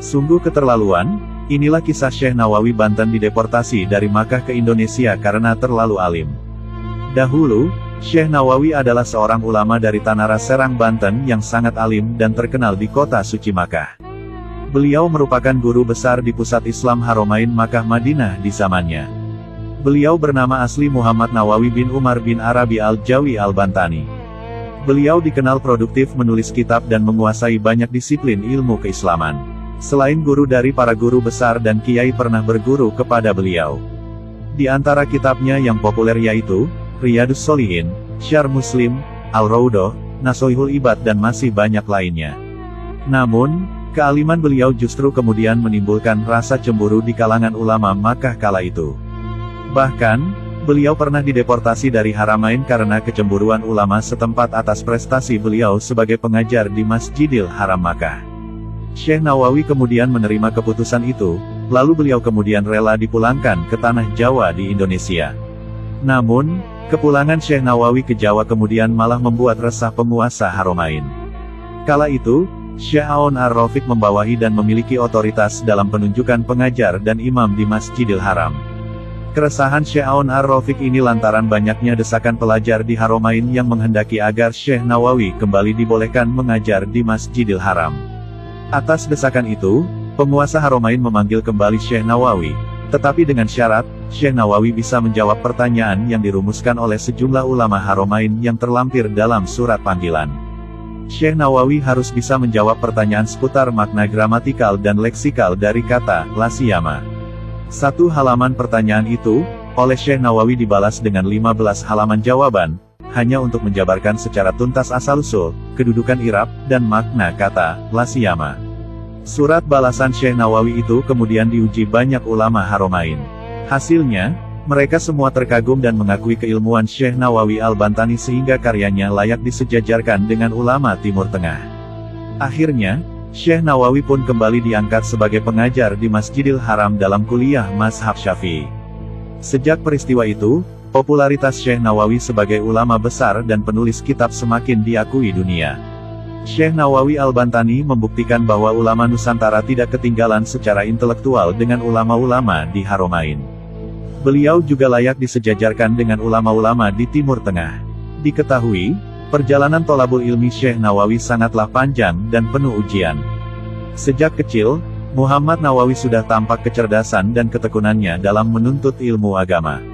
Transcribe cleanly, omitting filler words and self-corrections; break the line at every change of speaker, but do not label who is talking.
Sungguh keterlaluan, inilah kisah Syekh Nawawi Banten dideportasi dari Makkah ke Indonesia karena terlalu alim. Dahulu, Syekh Nawawi adalah seorang ulama dari Tanara Serang, Banten yang sangat alim dan terkenal di kota suci Makkah. Beliau merupakan guru besar di pusat Islam Haromain Makkah Madinah di zamannya. Beliau bernama asli Muhammad Nawawi bin Umar bin Arabi al-Jawi al-Bantani. Beliau dikenal produktif menulis kitab dan menguasai banyak disiplin ilmu keislaman. Selain guru dari para guru besar dan kiai pernah berguru kepada beliau. Di antara kitabnya yang populer yaitu Riyadus Sholihin, Syarh Muslim, Al-Raudhah, Nashihul Ibad dan masih banyak lainnya. Namun, kealiman beliau justru kemudian menimbulkan rasa cemburu di kalangan ulama Makkah kala itu. Bahkan, beliau pernah dideportasi dari Haramain karena kecemburuan ulama setempat atas prestasi beliau sebagai pengajar di Masjidil Haram Makkah. Syekh Nawawi kemudian menerima keputusan itu, lalu beliau kemudian rela dipulangkan ke tanah Jawa di Indonesia. Namun, kepulangan Syekh Nawawi ke Jawa kemudian malah membuat resah penguasa Haromain. Kala itu, Syekh Aun Ar-Rafiq membawahi dan memiliki otoritas dalam penunjukan pengajar dan imam di Masjidil Haram. Keresahan Syekh Aun Ar-Rafiq ini lantaran banyaknya desakan pelajar di Haromain yang menghendaki agar Syekh Nawawi kembali dibolehkan mengajar di Masjidil Haram. Atas desakan itu, penguasa Haromain memanggil kembali Syekh Nawawi, tetapi dengan syarat, Syekh Nawawi bisa menjawab pertanyaan yang dirumuskan oleh sejumlah ulama Haromain yang terlampir dalam surat panggilan. Syekh Nawawi harus bisa menjawab pertanyaan seputar makna gramatikal dan leksikal dari kata la siyama. Satu halaman pertanyaan itu, oleh Syekh Nawawi dibalas dengan 15 halaman jawaban, hanya untuk menjabarkan secara tuntas asal-usul, kedudukan i'rab, dan makna kata la siyama. Surat balasan Syekh Nawawi itu kemudian diuji banyak ulama Haromain. Hasilnya, mereka semua terkagum dan mengakui keilmuan Syekh Nawawi al-Bantani sehingga karyanya layak disejajarkan dengan ulama Timur Tengah. Akhirnya, Syekh Nawawi pun kembali diangkat sebagai pengajar di Masjidil Haram dalam kuliah mazhab Syafi'i. Sejak peristiwa itu, popularitas Syekh Nawawi sebagai ulama besar dan penulis kitab semakin diakui dunia. Syekh Nawawi al-Bantani membuktikan bahwa ulama Nusantara tidak ketinggalan secara intelektual dengan ulama-ulama di Haromain. Beliau juga layak disejajarkan dengan ulama-ulama di Timur Tengah. Diketahui, perjalanan tholabul ilmi Syekh Nawawi sangatlah panjang dan penuh ujian. Sejak kecil, Muhammad Nawawi sudah tampak kecerdasan dan ketekunannya dalam menuntut ilmu agama.